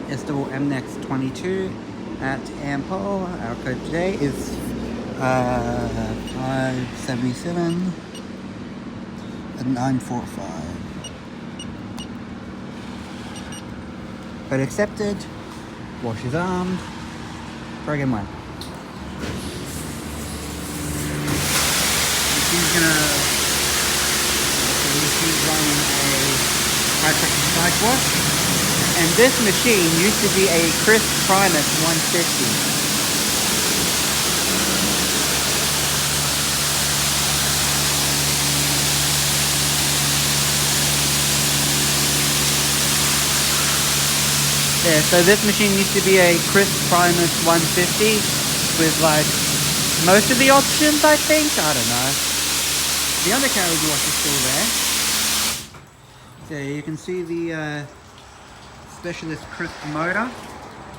Istobal m'nex22 at Ample. Our code today is 577 and 945. But accepted. Wash his arms. Friggin' one. He's running a high pressure side wash. And this machine used to be a Crisp Primus 150. Yeah, so this machine used to be a Crisp Primus 150 with like most of the options, I think. I don't know. The undercarriage wash is still there. So you can see the Specialist Crisp motor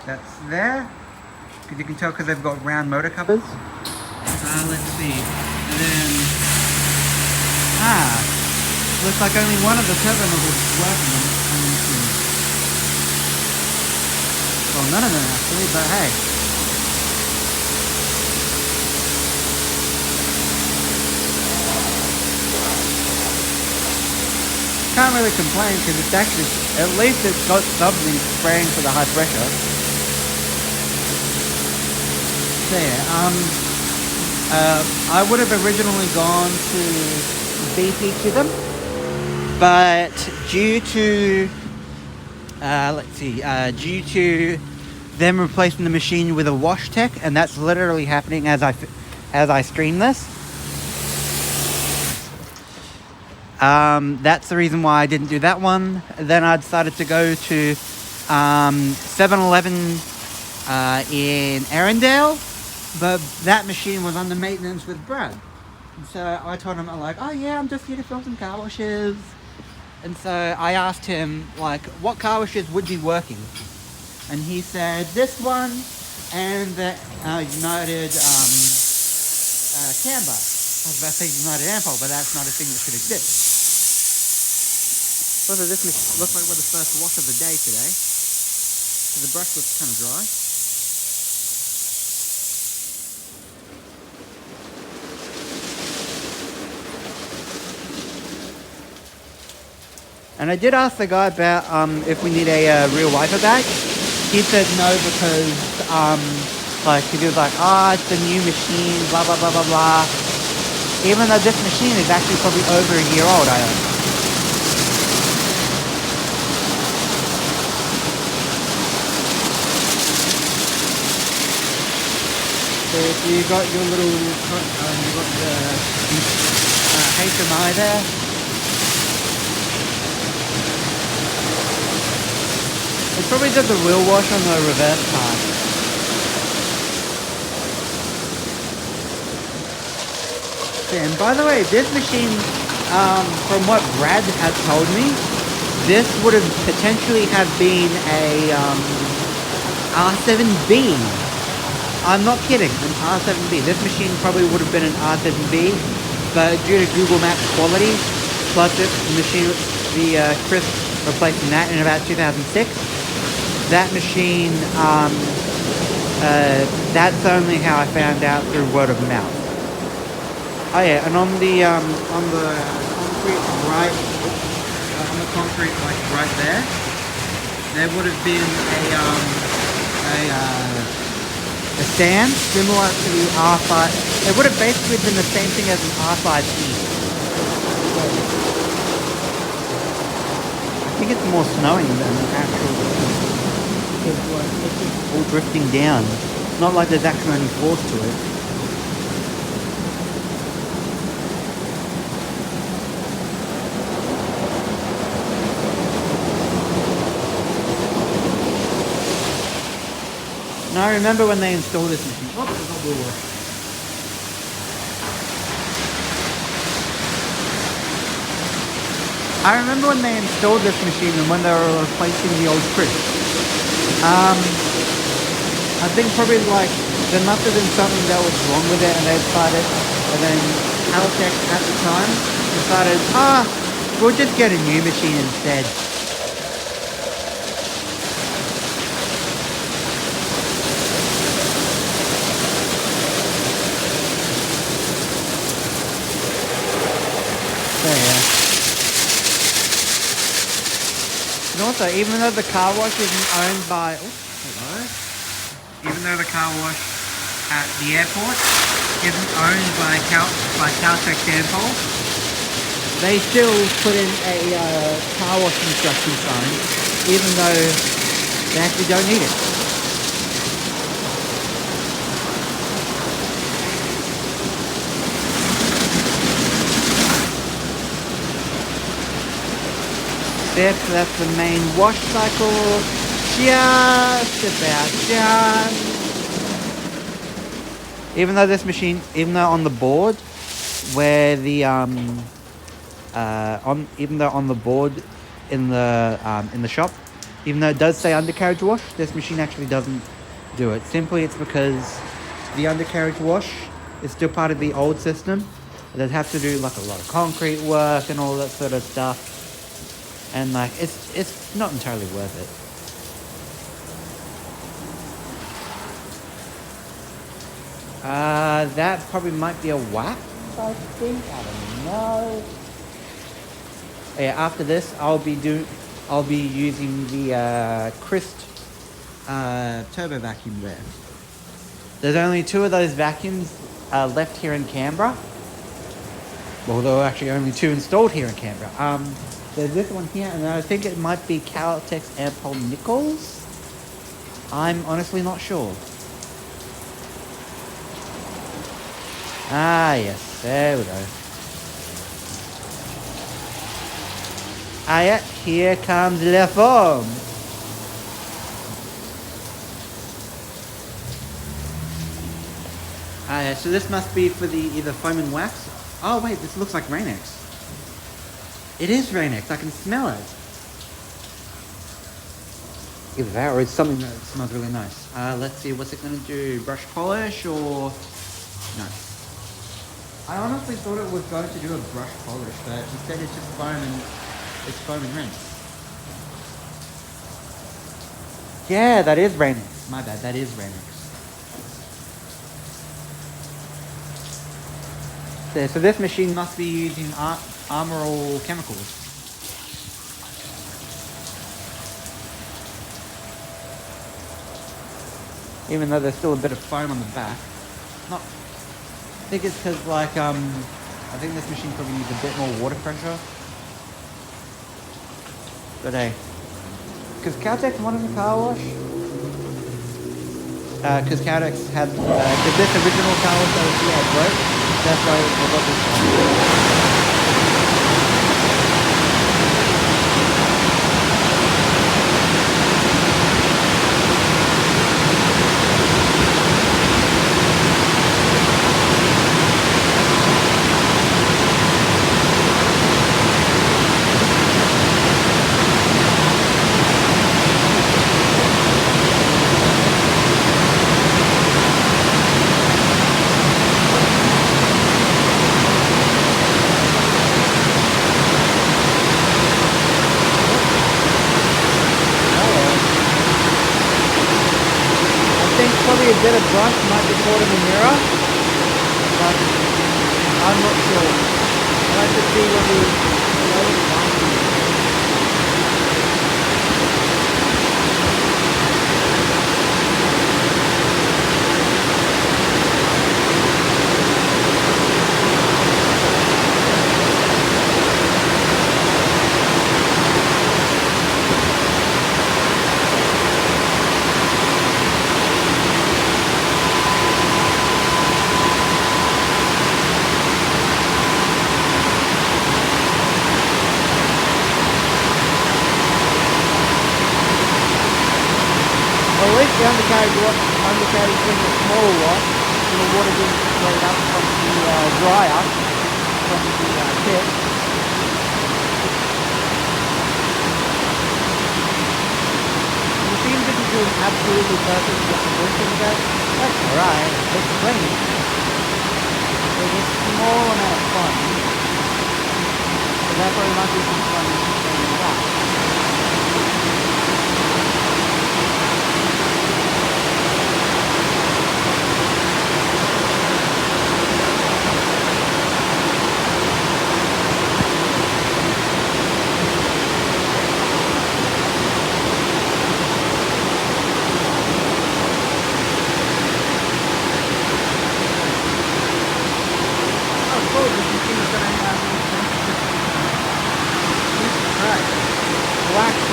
that's there. Because you can tell because they've got round motor covers. Let's see. And then looks like only one of the turbo nozzles is working on the machine. Well, none of them actually, but hey. Can't really complain because it's actually, at least it's got something spraying for the high pressure. So yeah, I would have originally gone to BP to them, but due to due to them replacing the machine with a wash tech, and that's literally happening as I stream this. That's the reason why I didn't do that one. Then I decided to go to 7-Eleven in Arendelle, but that machine was under maintenance with Brad. And so I told him, like, oh yeah, I'm just here to film some car washes. And so I asked him, like, what car washes would be working? And he said, this one and the United Canberra. I was about to say United Ampol, but that's not a thing that should exist. Also, this looks like we're the first wash of the day today. So the brush looks kind of dry. And I did ask the guy about if we need a real wiper bag. He said no because he was like, it's a new machine, blah blah blah blah blah. Even though this machine is actually probably over a year old, I don't. So if you got your little, you got the HMI there. It's probably just the wheel wash on the reverse part. Yeah, and by the way, this machine, from what Brad had told me, this would have potentially have been a R7B. I'm not kidding, an R7B. This machine probably would have been an R7B, but due to Google Maps quality, plus the machine, the Crisp replacing that in about 2006. That machine, that's only how I found out through word of mouth. Oh yeah, and on the concrete right, on the concrete like right there would have been a stand similar to the R5. It would have basically been the same thing as an R5E. I think it's more snowing than actual. It's just all drifting down. It's not like there's actually any force to it. And I remember when they installed this machine. Oh, there's a wheel wash. I remember when they installed this machine and when they were replacing the old Crisp. I think probably like there must have been something that was wrong with it, and they decided, and then Caltech at the time decided, we'll just get a new machine instead. And also, even though the car wash isn't owned by... Oh, hello. Even though the car wash at the airport isn't owned by Caltech Danpol, they still put in a car wash instruction sign, even though they actually don't need it. So that's the main wash cycle, just about done. Even though this machine, even though on the board where the even though on the board in the shop, even though it does say undercarriage wash, this machine actually doesn't do it. Simply, it's because the undercarriage wash is still part of the old system. They'd have to do like a lot of concrete work and all that sort of stuff. And like, it's not entirely worth it. That probably might be a wax, I think. I don't know. Yeah, after this, I'll be using the Christ turbo vacuum there. There's only 2 of those vacuums left here in Canberra. Well, there were actually only 2 installed here in Canberra. There's this one here, and I think it might be Caltech's Ampol Nichols. I'm honestly not sure. Ah, yes, there we go. Ah, yeah, here comes the foam. Ah, yeah, so this must be for the either foam and wax. Oh, wait, this looks like Rain-X. It is Rain-X, I can smell it. Either that or it's something that smells really nice. Let's see, what's it going to do? Brush polish or... No. I honestly thought it was going to do a brush polish, but instead it's just foam and rinse. Yeah, that is Rain-X. My bad, that is Rain-X. There, so this machine must be using Armorall chemicals. Even though there's still a bit of foam on the back. Not. I think it's because like I think this machine probably needs a bit more water pressure. But hey, because Caltech wanted a car wash. Because Caltech had this original car wash that we had broke. That's why I got this one. Probably a bit of brush might be caught in the mirror, but I'm not sure. I'll have to see when we load it down. At least the undercarriage thing is smaller wash, so the water didn't straight up from the dryer, from the pit. The machine didn't do an absolutely perfect distribution, but that's alright, it's clean. There's a small amount of fun, so that probably might be some fun in that.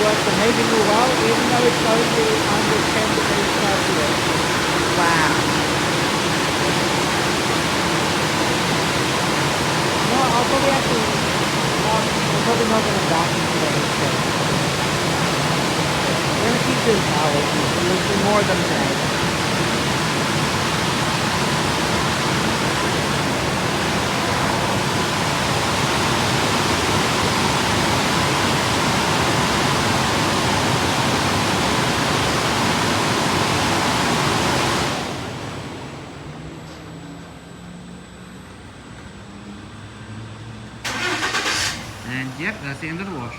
works amazingly well, even though it's only under 10 degrees Celsius. Wow. No, I'll probably have to, I'm probably not going to vacuum today instead. We're going to keep doing towels. We'll do more of them today. And yep, that's the end of the wash.